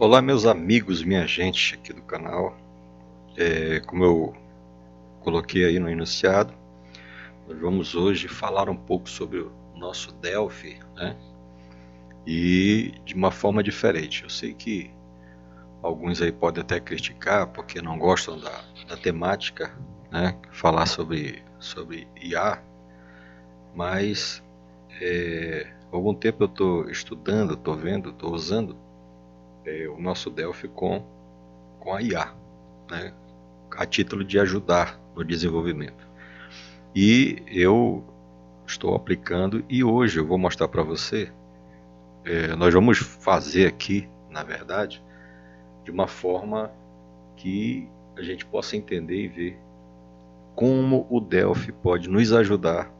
Olá, meus amigos, minha gente aqui do canal. Como eu coloquei aí no enunciado, nós vamos hoje falar um pouco sobre o nosso Delphi, né? E de uma forma diferente. Eu sei que alguns aí podem até criticar porque não gostam da temática, né? Falar sobre IA, mas há algum tempo eu estou estudando, estou vendo, estou usando o nosso Delphi com a IA, né? A título de ajudar no desenvolvimento. E eu estou aplicando e hoje eu vou mostrar para você. Nós vamos fazer aqui, na verdade, de uma forma que a gente possa entender e ver como o Delphi pode nos ajudar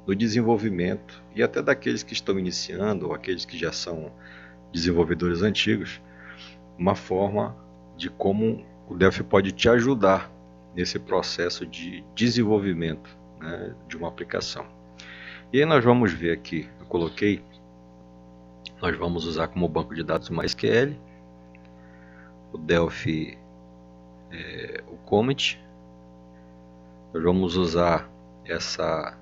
no desenvolvimento e até daqueles que estão iniciando ou aqueles que já são desenvolvedores antigos, uma forma de como o Delphi pode te ajudar nesse processo de desenvolvimento, né, de uma aplicação. E aí nós vamos ver aqui, eu coloquei, nós vamos usar como banco de dados o MySQL, o Delphi, o Comet, nós vamos usar essa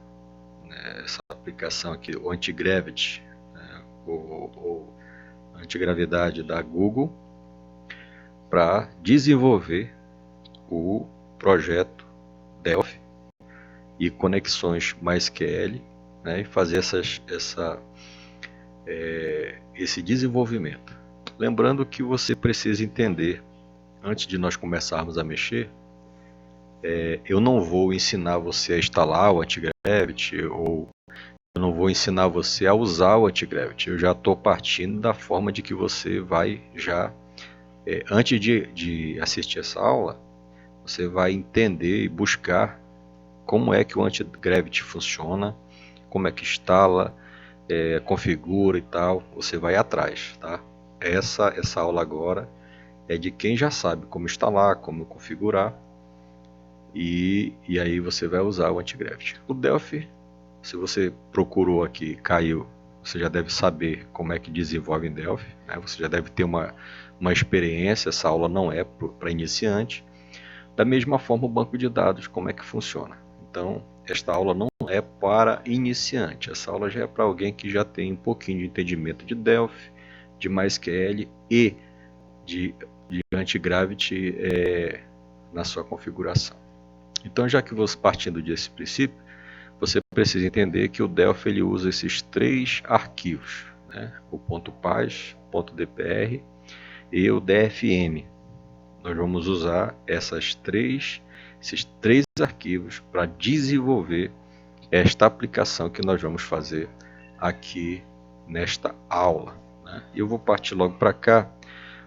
aplicação aqui, o Antigravity, né, o antigravidade da Google, para desenvolver o projeto Delphi e conexões MySQL, né, e fazer esse desenvolvimento. Lembrando que você precisa entender, antes de nós começarmos a mexer, eu não vou ensinar você a instalar o Antigravity ou eu não vou ensinar você a usar o Antigravity. Eu já estou partindo da forma de que você vai já, antes de assistir essa aula, você vai entender e buscar como é que o Antigravity funciona, como é que instala, configura e tal. Você vai atrás, tá? Essa aula agora é de quem já sabe como instalar, como configurar, e aí você vai usar o Antigravity. O Delphi, se você procurou aqui, caiu, você já deve saber como é que desenvolve em Delphi, né? Você já deve ter uma experiência, essa aula não é para iniciante. Da mesma forma, o banco de dados, como é que funciona. Então, esta aula não é para iniciante, essa aula já é para alguém que já tem um pouquinho de entendimento de Delphi, de MySQL e de Antigravity na sua configuração. Então, já que você partindo desse princípio, você precisa entender que o Delphi ele usa esses três arquivos, né? O .paz, .dpr e o DFM. Nós vamos usar esses três arquivos para desenvolver esta aplicação que nós vamos fazer aqui nesta aula, né? E eu vou partir logo para cá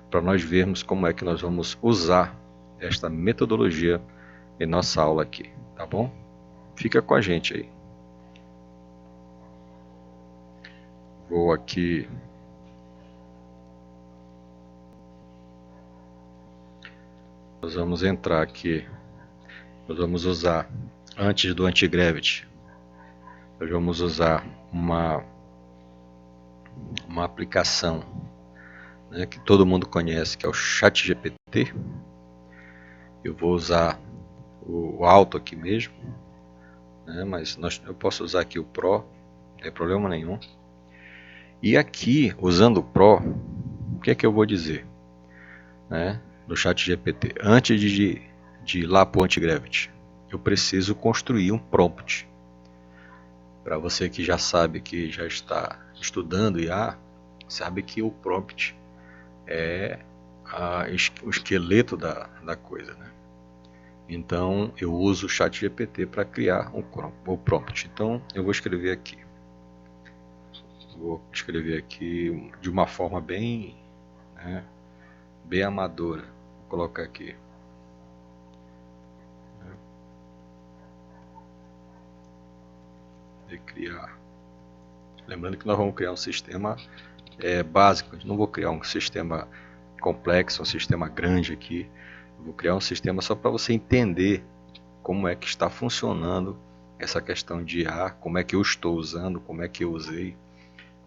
para nós vermos como é que nós vamos usar esta metodologia em nossa aula aqui, tá bom? Fica com a gente aí. Vou aqui. Nós vamos entrar aqui. Nós vamos usar, antes do Antigravity, nós vamos usar uma aplicação, né, que todo mundo conhece, que é o ChatGPT. Eu vou usar o alto aqui mesmo, né, mas eu posso usar aqui o Pro, não tem problema nenhum. E aqui, usando o Pro, o que é que eu vou dizer, né, no ChatGPT? Antes de ir lá para o Antigravity, eu preciso construir um prompt. Para você que já sabe, que já está estudando IA, sabe que o prompt é o esqueleto da coisa, né? Então eu uso o ChatGPT para criar o prompt. Então eu vou escrever aqui. Vou escrever aqui de uma forma bem, né, bem amadora. Vou colocar aqui. De criar. Lembrando que nós vamos criar um sistema básico. Não vou criar um sistema complexo, um sistema grande aqui. Vou criar um sistema só para você entender como é que está funcionando essa questão de IA, como é que eu estou usando, como é que eu usei,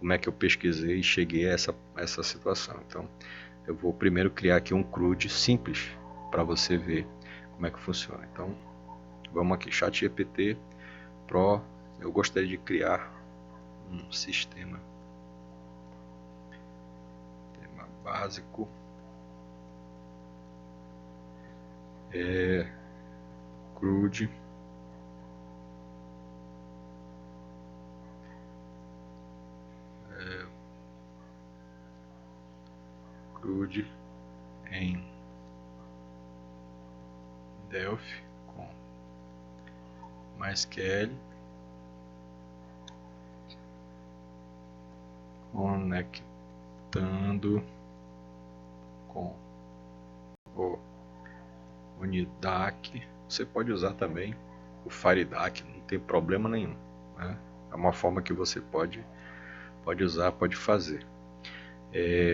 como é que eu pesquisei e cheguei a essa situação. Então, eu vou primeiro criar aqui um CRUD simples para você ver como é que funciona. Então, vamos aqui, ChatGPT Pro. Eu gostaria de criar um sistema básico CRUD em Delphi com MySQL conectando com o Unidac. Você pode usar também o FireDAC, não tem problema nenhum, né? É uma forma que você pode usar, pode fazer.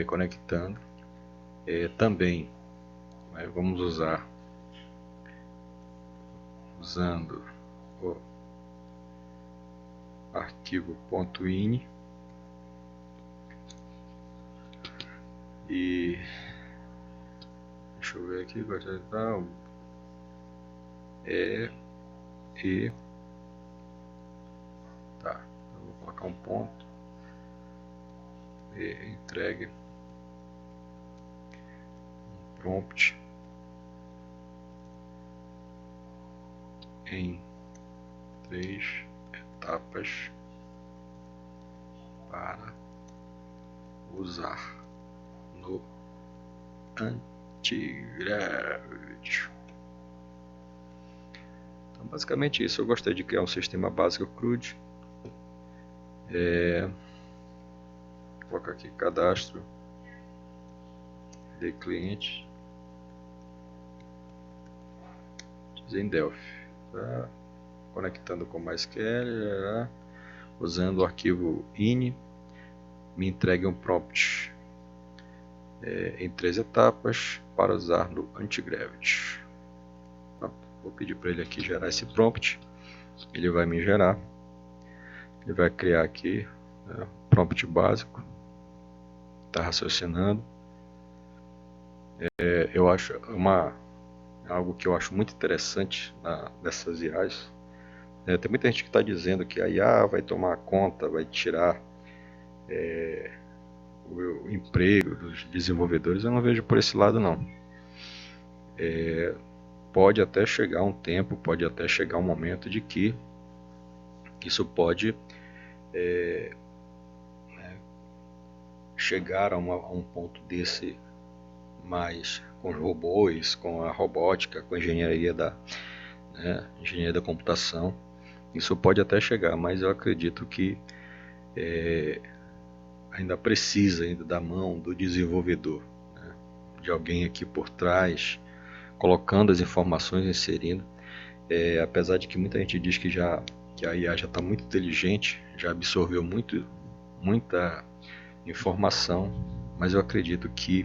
Conectando também, né, vamos usando o arquivo .ini e deixa eu ver aqui, tá, eu vou colocar um ponto e entregue um prompt em 3 etapas para usar no Antigravity. Então, basicamente isso. Eu gostei de criar um sistema básico CRUD. Vou colocar aqui cadastro de cliente em Delphi, tá? Conectando com MySQL, usando o arquivo ini, me entregue um prompt em 3 etapas para usar no Antigravity. Vou pedir para ele aqui gerar esse prompt, ele vai me gerar, ele vai criar aqui prompt básico, está raciocinando. Eu acho algo que eu acho muito interessante dessas IAs. Tem muita gente que está dizendo que a IA vai tomar conta, vai tirar o emprego dos desenvolvedores. Eu não vejo por esse lado, não. Pode até chegar um tempo, pode até chegar um momento de que isso pode chegar a um ponto desse, mais com os robôs, com a robótica, com a engenharia da computação. Isso pode até chegar, mas eu acredito que ainda precisa da mão do desenvolvedor, né? De alguém aqui por trás, colocando as informações, inserindo. Apesar de que muita gente diz que a IA já está muito inteligente, já absorveu muita informação, mas eu acredito que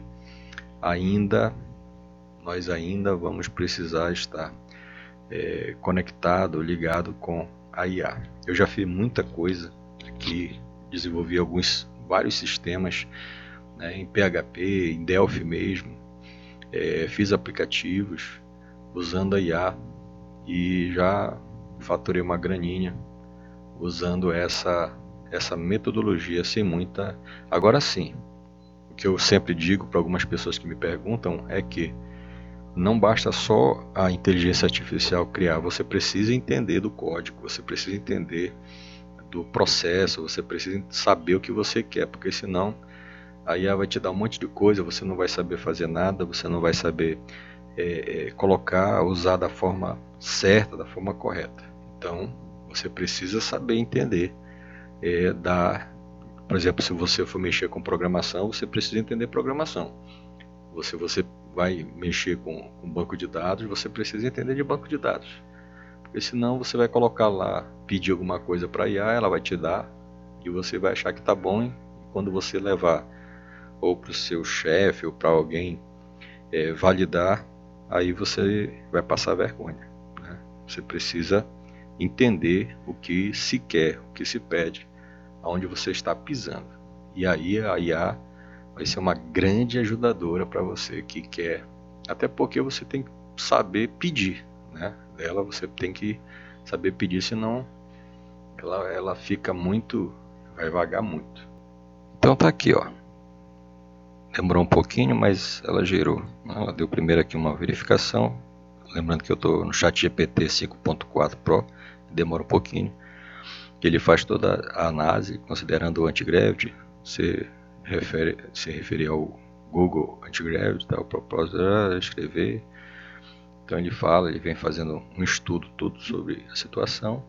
nós ainda vamos precisar estar conectado, ligado com a IA. Eu já fiz muita coisa aqui, desenvolvi vários sistemas, né, em PHP, em Delphi mesmo, fiz aplicativos usando a IA e já faturei uma graninha usando essa metodologia sem muita... Agora sim, o que eu sempre digo para algumas pessoas que me perguntam é que não basta só a inteligência artificial criar, você precisa entender do código, você precisa entender do processo, você precisa saber o que você quer, porque senão a IA vai te dar um monte de coisa, você não vai saber fazer nada, você não vai saber usar da forma certa, da forma correta. Então, você precisa saber entender por exemplo, se você for mexer com programação, você precisa entender programação. Você vai mexer com banco de dados, você precisa entender de banco de dados. Porque senão você vai colocar lá, pedir alguma coisa para a IA, ela vai te dar, e você vai achar que está bom, e quando você levar ou para o seu chefe ou para alguém validar, aí você vai passar vergonha, né? Você precisa entender o que se quer, o que se pede, aonde você está pisando. E aí a IA vai ser uma grande ajudadora para você que quer, até porque você tem que saber pedir, né? Dela você tem que saber pedir, senão ela fica muito, vai vagar muito. Então tá aqui, ó. Demorou um pouquinho, mas ela gerou. Ela deu primeiro aqui uma verificação. Lembrando que eu estou no ChatGPT 5.4 Pro, demora um pouquinho. Ele faz toda a análise, considerando o anti-gravity. Se referir ao Google anti-gravity, tá? O propósito era escrever. Então ele vem fazendo um estudo todo sobre a situação.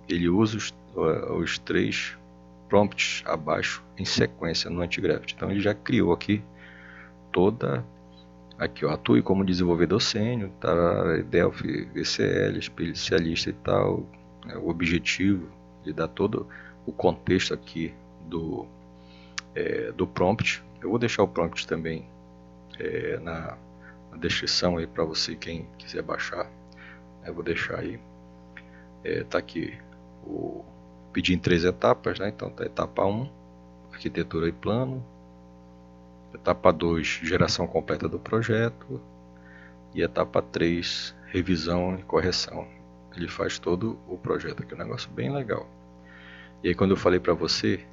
Ele usa os 3 prompts abaixo em sequência no anti-gravity. Então ele já criou aqui toda, aqui ó, atue como desenvolvedor sênior, Delphi, VCL, especialista e tal, o objetivo, ele dá todo o contexto aqui do prompt. Eu vou deixar o prompt também na descrição aí para você, quem quiser baixar. Eu vou deixar aí, tá aqui o pedir em 3 etapas, né? Então tá etapa 1, arquitetura e plano, etapa 2, geração completa do projeto, e etapa 3, revisão e correção. Ele faz todo o projeto aqui, um negócio bem legal. E aí quando eu falei para você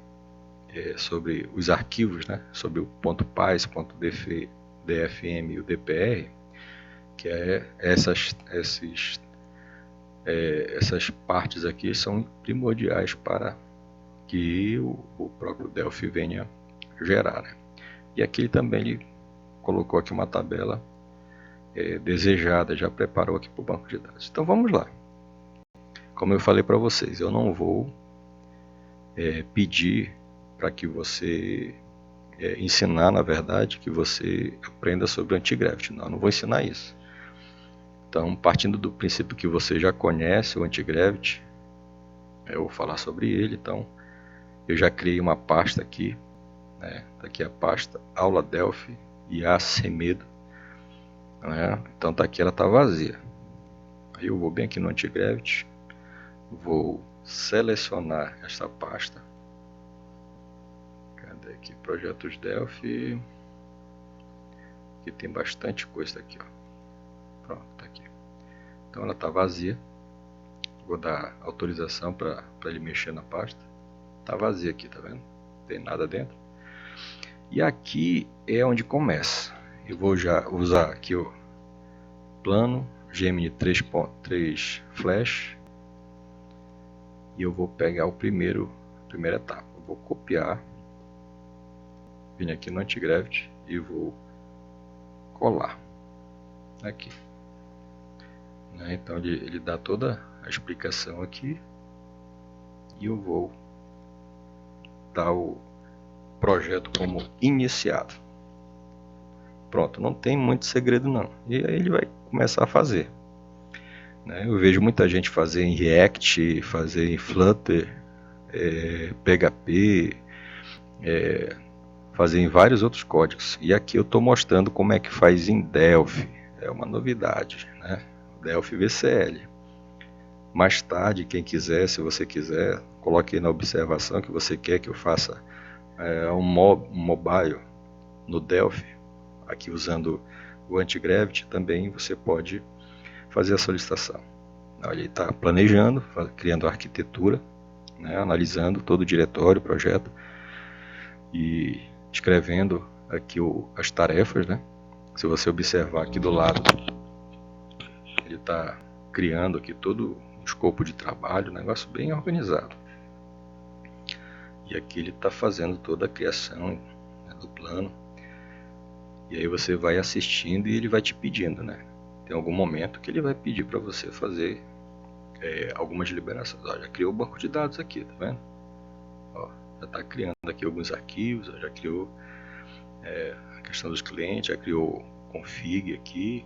sobre os arquivos, né, sobre o .pys, .dfm e o .dpr, que essas partes aqui são primordiais para que o próprio Delphi venha gerar, né? E aqui ele colocou aqui uma tabela desejada, já preparou aqui para o banco de dados. Então vamos lá. Como eu falei para vocês, eu não vou pedir para que você ensinar, na verdade, que você aprenda sobre o anti-gravity. Não, eu não vou ensinar isso. Então, partindo do princípio que você já conhece o anti-gravity, eu vou falar sobre ele. Então, eu já criei uma pasta aqui, né? Aqui a pasta aula Delphi IA sem medo, né? Então tá aqui, ela tá vazia. Aí eu vou bem aqui no anti-gravity, vou selecionar essa pasta. Cadê aqui? Projetos Delphi. Aqui tem bastante coisa aqui, ó. Pronto, tá aqui. Então ela tá vazia. Vou dar autorização para ele mexer na pasta. Tá vazia aqui, tá vendo? Não tem nada dentro. E aqui é onde começa. Eu vou já usar aqui o plano Gemini 3.3 Flash. E eu vou pegar a primeira etapa. Eu vou copiar, vir aqui no anti-gravity e vou colar aqui. Então ele dá toda a explicação aqui e eu vou dar o projeto como iniciado. Pronto, não tem muito segredo não. E aí ele vai começar a fazer. Eu vejo muita gente fazer em React, fazer em Flutter, PHP, fazer em vários outros códigos. E aqui eu estou mostrando como é que faz em Delphi. É uma novidade, né? Delphi VCL. Mais tarde, quem quiser, se você quiser, coloque aí na observação que você quer que eu faça um mobile no Delphi, aqui usando o anti-gravity, também você pode fazer a solicitação. Ele está planejando, criando a arquitetura, né, analisando todo o diretório, o projeto e escrevendo aqui as tarefas, né? Se você observar aqui do lado, ele está criando aqui todo o escopo de trabalho, um negócio bem organizado. E aqui ele está fazendo toda a criação, né, do plano. E aí você vai assistindo e ele vai te pedindo, né? Tem algum momento que ele vai pedir para você fazer algumas liberações. Ó, já criou o banco de dados aqui, tá vendo? Ó, já está criando aqui alguns arquivos, ó, já criou a questão dos clientes, já criou config aqui.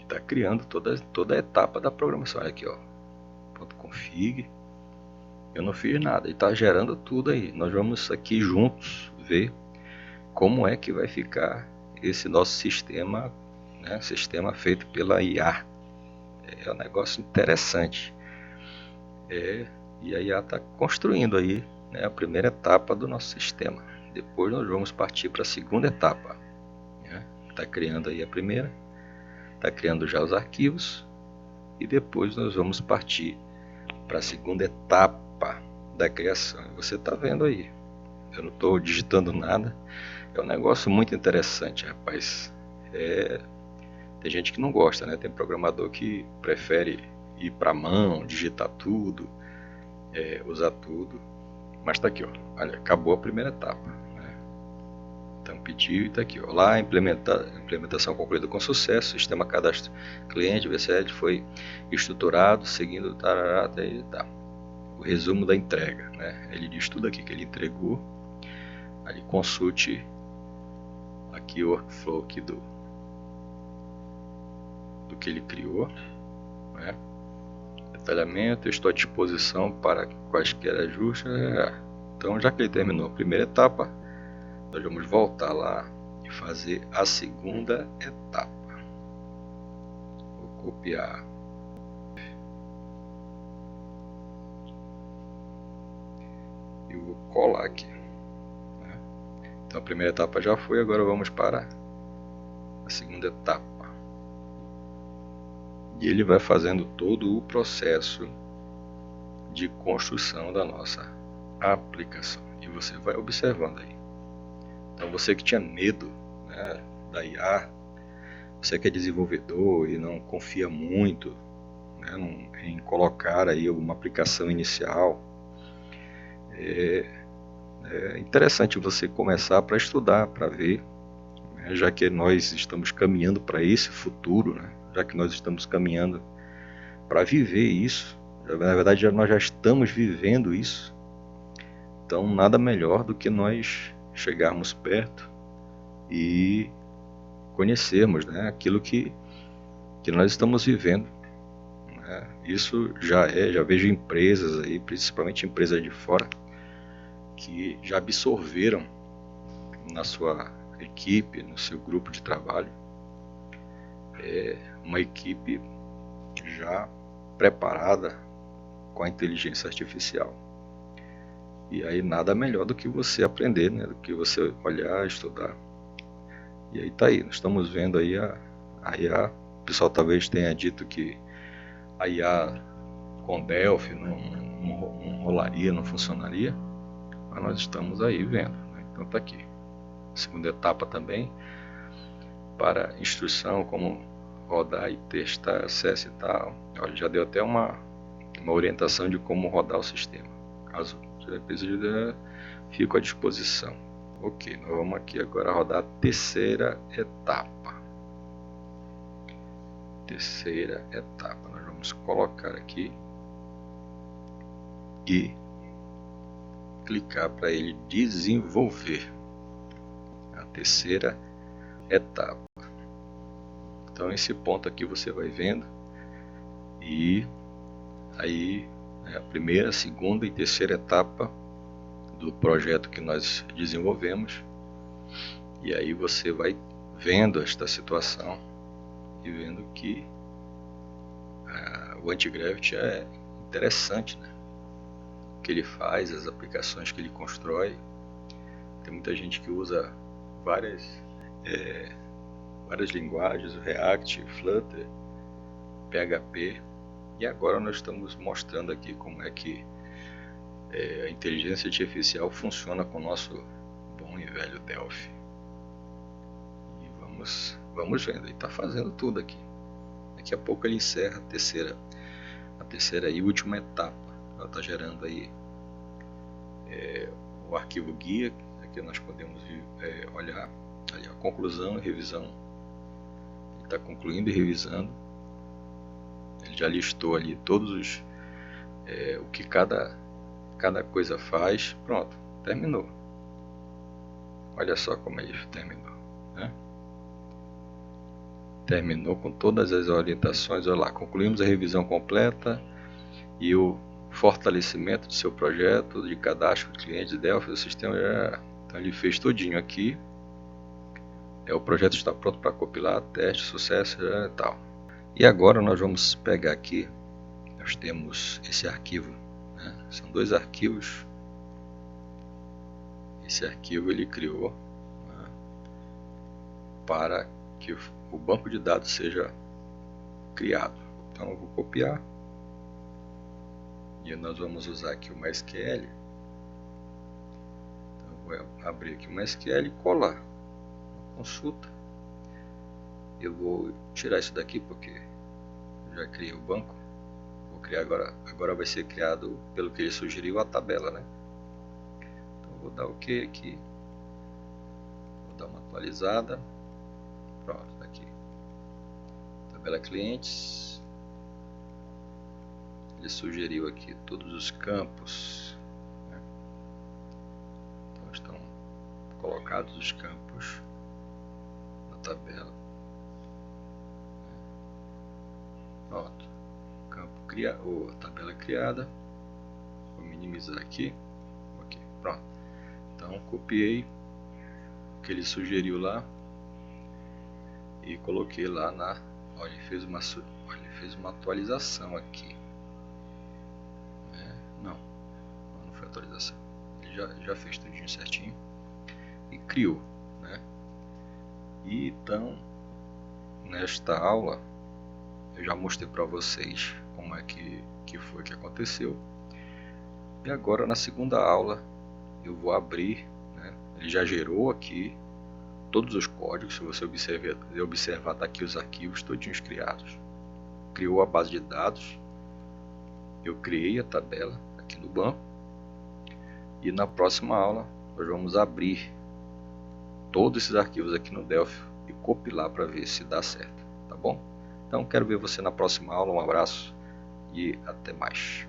Está criando toda a etapa da programação. Olha aqui, ó, ponto config. Eu não fiz nada, ele está gerando tudo aí. Nós vamos aqui juntos ver como é que vai ficar esse nosso sistema, né? Sistema feito pela IA. É um negócio interessante. E a IA está construindo aí, né, a primeira etapa do nosso sistema. depois nós vamos partir para a segunda etapa. Está criando aí a primeira, está criando já os arquivos, e depois nós vamos partir para a segunda etapa da criação. Você está vendo aí, eu não estou digitando nada, é um negócio muito interessante, rapaz. Tem gente que não gosta, né? Tem programador que prefere ir para a mão, digitar tudo, usar tudo. Mas está aqui, ó. Olha, acabou a primeira etapa, né? Então pediu e está aqui, ó. Lá, implementação concluída com sucesso, sistema cadastro cliente, VCL foi estruturado, seguindo tarará, até aí tá. O resumo da entrega, né? Ele diz tudo aqui que ele entregou. Aí consulte aqui o workflow aqui do que ele criou, né? Detalhamento, estou à disposição para quaisquer ajustes. Então, já que ele terminou a primeira etapa, nós vamos voltar lá e fazer a segunda etapa. Vou copiar e vou colar aqui, né? Então a primeira etapa já foi, agora vamos para a segunda etapa. E ele vai fazendo todo o processo de construção da nossa aplicação. E você vai observando aí. Então você que tinha medo, né, da IA, você que é desenvolvedor e não confia muito, né, em colocar aí uma aplicação inicial, é interessante você começar para estudar, para ver, né, já que nós estamos caminhando para esse futuro, né? Já que nós estamos caminhando para viver isso, na verdade nós já estamos vivendo isso, então nada melhor do que nós chegarmos perto e conhecermos, né, aquilo que nós estamos vivendo, né? Isso já vejo empresas aí, principalmente empresas de fora, que já absorveram na sua equipe, no seu grupo de trabalho, uma equipe já preparada com a inteligência artificial. E aí nada melhor do que você aprender, né? Do que você olhar, estudar. E aí tá aí, nós estamos vendo aí a IA. O pessoal talvez tenha dito que a IA com Delphi não rolaria, não funcionaria, mas nós estamos aí vendo, né? Então tá aqui. Segunda etapa também, para instrução, como rodar e testar, acesso e tal. Olha, já deu até uma orientação de como rodar o sistema. Caso você precise, fico à disposição. Ok, nós vamos aqui agora rodar a terceira etapa. Terceira etapa, nós vamos colocar aqui e clicar para ele desenvolver. A terceira etapa. Então esse ponto aqui você vai vendo, e aí a primeira, segunda e terceira etapa do projeto que nós desenvolvemos, e aí você vai vendo esta situação e vendo que o Antigravity é interessante, né? O que ele faz, as aplicações que ele constrói. Tem muita gente que usa várias linguagens, React, Flutter, PHP, e agora nós estamos mostrando aqui como é que a inteligência artificial funciona com o nosso bom e velho Delphi. E vamos vendo, ele está fazendo tudo aqui. Daqui a pouco ele encerra a terceira e última etapa. Ela está gerando aí o arquivo guia, aqui nós podemos olhar aí a conclusão e revisão. Ele está concluindo e revisando. Ele já listou ali todos o que cada coisa faz. Pronto, terminou. Olha só como ele terminou, né? Terminou com todas as orientações. Olha lá, concluímos a revisão completa e o fortalecimento do seu projeto de cadastro de clientes Delphi do sistema. Então ele fez tudinho aqui. O projeto está pronto para compilar, teste, sucesso e tal. E agora nós vamos pegar aqui, nós temos esse arquivo, né? São dois arquivos. Esse arquivo ele criou, né, para que o banco de dados seja criado. Então eu vou copiar e nós vamos usar aqui o MySQL. Então eu vou abrir aqui o MySQL e colar. Consulta. Eu vou tirar isso daqui porque eu já criei o banco. Vou criar agora vai ser criado, pelo que ele sugeriu, a tabela, né? Então vou dar OK aqui. Vou dar uma atualizada. Pronto, tá aqui. Tabela clientes. Ele sugeriu aqui todos os campos, né? Então estão colocados os campos na tabela. Pronto, campo tabela criada. Vou minimizar aqui. Pronto. Então copiei o que ele sugeriu lá e coloquei lá na. Olha, ele fez uma atualização aqui. Não foi atualização. Ele já fez tudinho certinho e criou, né? E então nesta aula eu já mostrei para vocês como é que foi que aconteceu. E agora na segunda aula eu vou abrir, né? Ele já gerou aqui todos os códigos. Se você observar, tá aqui os arquivos todinhos criados. Criou a base de dados. Eu criei a tabela aqui no banco. E na próxima aula nós vamos abrir todos esses arquivos aqui no Delphi e compilar para ver se dá certo, tá bom? Então quero ver você na próxima aula. Um abraço e até mais.